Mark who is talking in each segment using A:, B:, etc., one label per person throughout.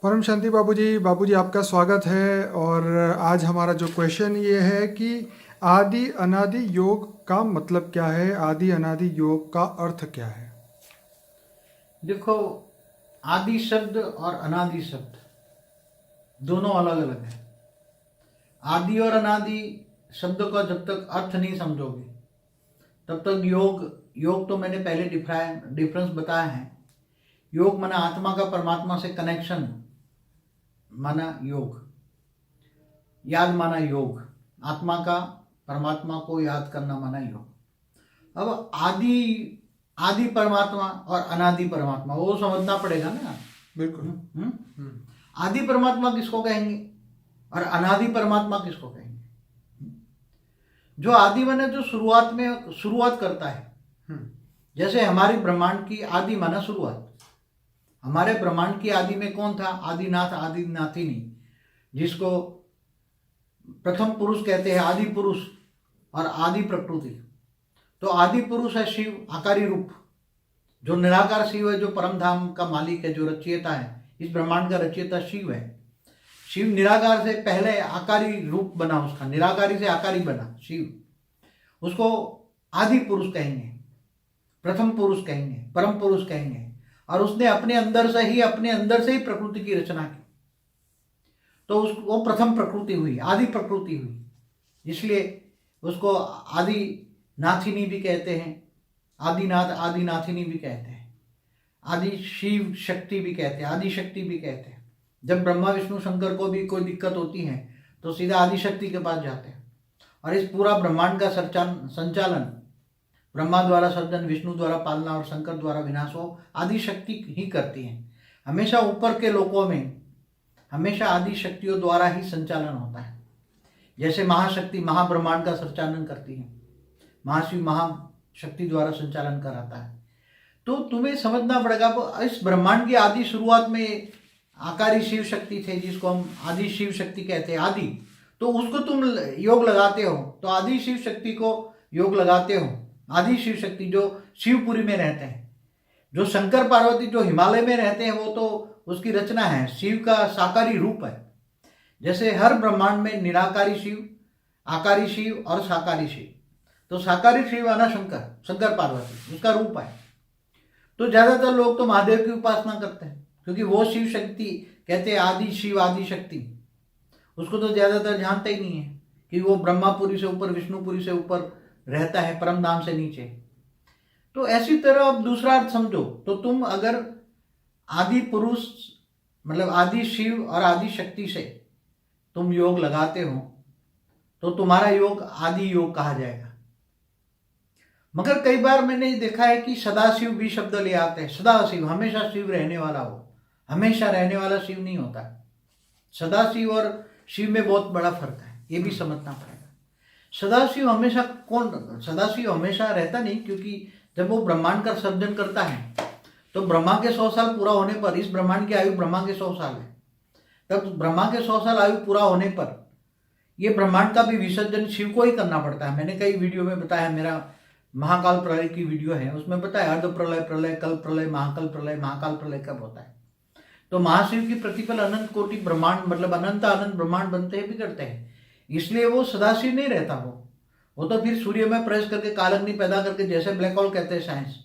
A: परम शांति बाबूजी आपका स्वागत है। और आज हमारा जो क्वेश्चन ये है कि आदि अनादि योग का मतलब क्या है, आदि अनादि योग का अर्थ क्या है।
B: देखो, आदि शब्द और अनादि शब्द दोनों अलग अलग है। आदि और अनादि शब्द का जब तक अर्थ नहीं समझोगे तब तक योग तो मैंने पहले डिफरेंस बताया है। योग माना आत्मा का परमात्मा से कनेक्शन माना योग, याद माना योग, आत्मा का परमात्मा को याद करना माना योग। अब आदि आदि परमात्मा और अनादि परमात्मा वो समझना पड़ेगा ना।
A: बिल्कुल।
B: आदि परमात्मा किसको कहेंगे और अनादि परमात्मा किसको कहेंगे? जो आदि माने जो शुरुआत करता है। जैसे हमारी ब्रह्मांड की आदि माना शुरुआत। हमारे ब्रह्मांड की आदि में कौन था? आदिनाथ, आदिनाथिनी, जिसको प्रथम पुरुष कहते हैं, आदि पुरुष और आदि प्रकृति। तो आदि पुरुष है शिव, आकारी रूप, जो निराकार शिव है, जो परम धाम का मालिक है, जो रचयिता है, इस ब्रह्मांड का रचयिता शिव है। शिव निराकार से पहले आकारी रूप बना, उसका निराकारी से आकारी बना शिव। उसको आदि पुरुष कहेंगे, प्रथम पुरुष कहेंगे, परम पुरुष कहेंगे। और उसने अपने अंदर से ही प्रकृति की रचना की, तो वो प्रथम प्रकृति हुई, आदि प्रकृति हुई। इसलिए उसको आदि नाथिनी भी कहते हैं, आदिनाथ, आदिनाथिनी भी कहते हैं, आदि शिव शक्ति भी कहते हैं, आदि शक्ति भी कहते हैं। जब ब्रह्मा विष्णु शंकर को भी कोई दिक्कत होती है तो सीधा आदि शक्ति के पास जाते हैं। और इस पूरा ब्रह्मांड का संचालन ब्रह्मा द्वारा सर्जन, विष्णु द्वारा पालना और शंकर द्वारा विनाश हो आदि शक्ति ही करती है। हमेशा ऊपर के लोकों में हमेशा आदि शक्तियों द्वारा ही संचालन होता है। जैसे महाशक्ति महाब्रह्मांड का संचालन करती है, महाशिव महाशक्ति द्वारा संचालन कराता है। तो तुम्हें समझना पड़ेगा, इस ब्रह्मांड की आदि शुरुआत में आकारी शिव शक्ति थे, जिसको हम आदि शिव शक्ति कहते हैं। आदि तो उसको तुम योग लगाते हो, तो आदि शिव शक्ति को योग लगाते हो। आदि शिव शक्ति जो शिवपुरी में रहते हैं, जो शंकर पार्वती जो हिमालय में रहते हैं, वो तो उसकी रचना है, शिव का साकारी रूप है। जैसे हर ब्रह्मांड में निराकारी शिव, आकारी शिव और साकारी शिव। तो साकारी शिव आना शंकर पार्वती उसका रूप है। तो ज्यादातर लोग तो महादेव की उपासना करते हैं, क्योंकि वो शिव शक्ति कहते हैं, आदि शिव आदि शक्ति। उसको तो ज्यादातर जानते ही नहीं है कि वो ब्रह्मापुरी से ऊपर, विष्णुपुरी से ऊपर रहता है, परम धाम से नीचे। तो ऐसी तरह अब दूसरा अर्थ समझो, तो तुम अगर आदि पुरुष मतलब आदि शिव और आदि शक्ति से तुम योग लगाते हो तो तुम्हारा योग आदि योग कहा जाएगा। मगर कई बार मैंने देखा है कि सदाशिव भी शब्द ले आते हैं। सदाशिव हमेशा शिव रहने वाला हो, हमेशा रहने वाला शिव नहीं होता। सदाशिव और शिव में बहुत बड़ा फर्क है, ये भी समझना पड़ेगा। सदाशिव हमेशा रहता नहीं, क्योंकि जब वो ब्रह्मांड का सर्जन करता है तो ब्रह्मा के 100 साल पूरा होने पर, इस ब्रह्मांड की आयु ब्रह्मा के 100 साल है, तब ब्रह्मा के 100 साल आयु पूरा होने पर ये ब्रह्मांड का भी विसर्जन शिव को ही करना पड़ता है। मैंने कई वीडियो में बताया, मेरा महाकाल प्रलय की वीडियो है, उसमें बताया अर्ध प्रलय, प्रलय, कल प्रलय, महाकाल प्रलय, महाकाल प्रलय कब होता है। तो महाशिव की प्रतिपल अनंत कोटि ब्रह्मांड मतलब अनंत ब्रह्मांड बनते हैं, बिगड़ते हैं। इसलिए वो सदाशिव नहीं रहता। वो तो फिर सूर्य में प्रवेश करके कालअग्नि पैदा करके, जैसे ब्लैक होल कहते हैं साइंस,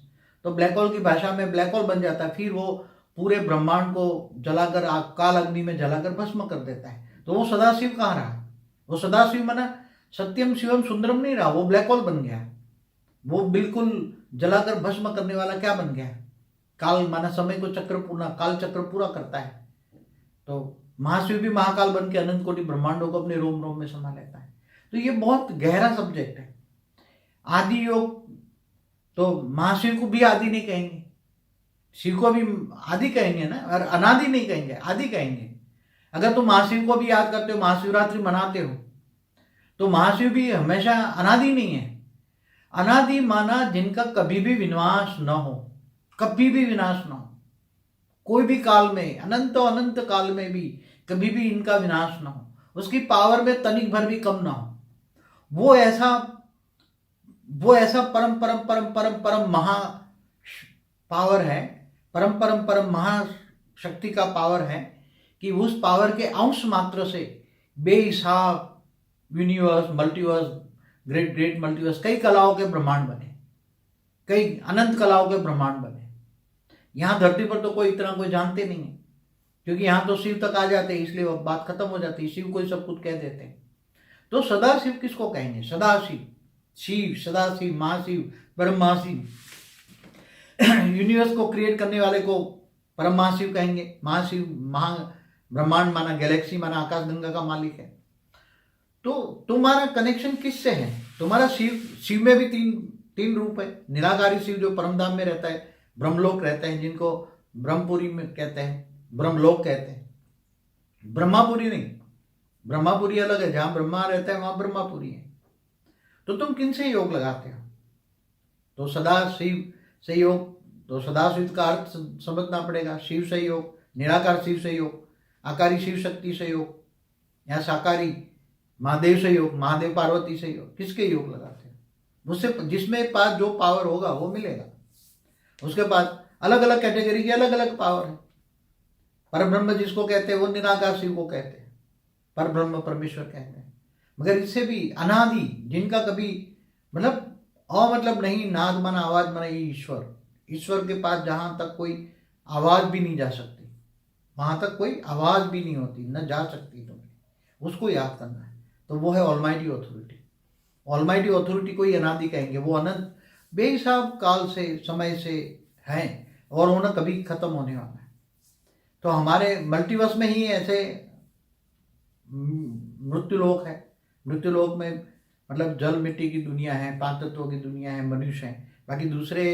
B: तो ब्लैक होल की भाषा में ब्लैक होल बन जाता है। फिर वो पूरे ब्रह्मांड को जलाकर, काल अग्नि में जलाकर भस्म कर देता है। तो वो सदाशिव कहाँ रहा? वो सदाशिव माना सत्यम शिवम सुंदरम नहीं रहा, वो ब्लैक होल बन गया। वो बिल्कुल जलाकर भस्म करने वाला क्या बन गया? काल माना समय को काल चक्र पूरा करता है। तो महाशिव भी महाकाल बन के अनंत कोटि ब्रह्मांडों को अपने रोम रोम में समा लेता है। तो ये बहुत गहरा सब्जेक्ट है। आदि योग तो महाशिव को भी आदि नहीं कहेंगे, शिव को भी आदि कहेंगे ना, और अनादि नहीं कहेंगे, आदि कहेंगे। अगर तुम महाशिव को भी याद करते हो, महाशिवरात्रि मनाते हो, तो महाशिव भी हमेशा अनादि नहीं है। अनादि माना जिनका कभी भी विनाश न हो, कभी भी विनाश न हो, कोई भी काल में, अनंत काल में भी कभी भी इनका विनाश न हो, उसकी पावर में तनिक भर भी कम ना हो। वो ऐसा परम परम परम परम परम महा पावर है, परम परम परम महाशक्ति का पावर है कि उस पावर के अंश मात्र से बेहिसाब universe, multiverse, great great multiverse, कई कलाओं के ब्रह्मांड बने, कई अनंत कलाओं के ब्रह्मांड बने। यहाँ धरती पर तो कोई इतना कोई जानते नहीं है, क्योंकि यहाँ तो शिव तक आ जाते हैं, इसलिए वो बात खत्म हो जाती है, शिव को ही सब कुछ कह देते हैं। तो सदाशिव किसको कहेंगे? सदाशिव, शिव, सदाशिव, महाशिव, परम महाशिव। यूनिवर्स को क्रिएट करने वाले को परम महाशिव कहेंगे। महाशिव, महा ब्रह्मांड माना गैलेक्सी माना आकाश गंगा का मालिक है। तो तुम्हारा कनेक्शन किससे है? तुम्हारा शिव में भी तीन रूप है। निराकारी शिव जो परमधाम में रहता है, ब्रह्मलोक रहते हैं, जिनको ब्रह्मपुरी में कहते हैं, ब्रह्मलोक कहते हैं। ब्रह्मापुरी नहीं, ब्रह्मापुरी अलग है, जहां ब्रह्मा रहता है वहां ब्रह्मापुरी है। तो तुम किनसे योग लगाते हो? तो सदाशिव से योग, तो सदाशिव का अर्थ समझना पड़ेगा। शिव से योग, निराकार शिव से योग, आकारी शिव शक्ति से योग, या साकारी महादेव से योग, महादेव पार्वती से योग। किसके योग लगाते हो? उससे जिसमें पास जो पावर होगा वो मिलेगा। उसके बाद अलग अलग कैटेगरी की अलग अलग पावर है। परब्रह्म जिसको कहते हैं वो निराकार शिव को कहते हैं, परब्रह्म परमेश्वर कहते हैं। मगर इससे भी अनादि, जिनका कभी मतलब मतलब नहीं, नाद माना आवाज माना ईश्वर, ईश्वर के पास जहां तक कोई आवाज भी नहीं जा सकती, वहां तक कोई आवाज भी नहीं होती, न जा सकती तुम्हें, उसको याद करना है। तो वो है ऑलमाइटी अथॉरिटी। ऑलमाइटी अथॉरिटी को ही अनादि कहेंगे। वो अनंत बेहिसाब काल से, समय से हैं और उन्हें कभी खत्म होने वाला है। तो हमारे मल्टीवर्स में ही ऐसे मृत्युलोक है। मृत्युलोक में मतलब जल मिट्टी की दुनिया है, 5 तत्वों की दुनिया है, मनुष्य है। बाकी दूसरे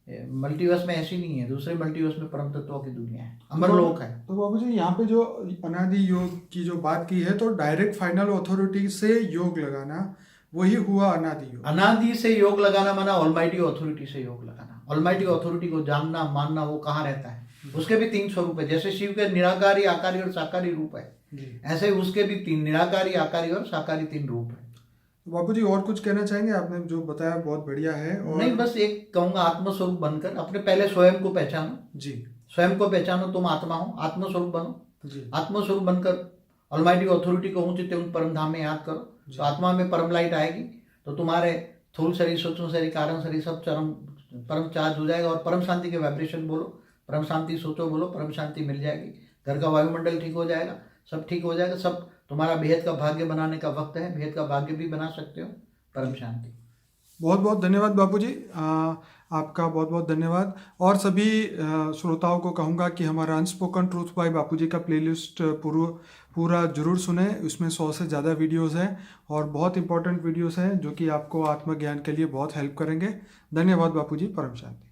B: मल्टीवर्स में ऐसी नहीं है। दूसरे मल्टीवर्स में परम तत्वों की दुनिया है, अमरलोक है।
A: तो बाबू जी यहाँ पे जो अनादि योग की जो बात की है, तो डायरेक्ट फाइनल अथॉरिटी से योग लगाना वही हुआ अनादि योग।
B: अनादि से योग लगाना माना ऑलमाइटी अथॉरिटी से योग लगाना। ऑलमाइटी अथॉरिटी को जानना, मानना, वो कहाँ रहता है। उसके भी 3 स्वरूप है। जैसे शिव के निराकारी, आकारी और साकारी रूप है, ऐसे उसके भी 3 निराकारी, आकारी और साकारी 3 रूप है।
A: बापू जी और कुछ कहना चाहेंगे? आपने जो बताया बहुत बढ़िया है। और
B: नहीं, बस एक कहूंगा, आत्मस्वरूप बनकर अपने पहले स्वयं को पहचानो।
A: जी,
B: स्वयं को पहचानो, तुम आत्मा हो, आत्मस्वरूप बनो
A: जी।
B: आत्मस्वरूप बनकर ऑलमाइटी अथॉरिटी को ऊंचे उन परम धाम में याद करो। तो आत्मा में परम लाइट आएगी, तो तुम्हारे थूल शरीर, सूक्ष्म शरीर, कारण शरीर सब परम चार्ज हो जाएगा। और परम शांति के वाइब्रेशन बोलो, परम शांति सोचो, बोलो, परम शांति मिल जाएगी। घर का वायुमंडल ठीक हो जाएगा, सब ठीक हो जाएगा। सब तुम्हारा बेहद का भाग्य बनाने का वक्त है। बेहद का भाग्य भी बना सकते हो। परम शांति।
A: बहुत बहुत धन्यवाद बापू जी, आपका बहुत बहुत धन्यवाद। और सभी श्रोताओं को कहूँगा कि हमारा अनस्पोकन ट्रूथ बाय बापू जी का प्लेलिस्ट पूरा जरूर सुने। उसमें 100 से ज़्यादा वीडियोस हैं और बहुत इंपॉर्टेंट वीडियोस हैं जो कि आपको आत्मज्ञान के लिए बहुत हेल्प करेंगे। धन्यवाद बापू जी। परम शांति।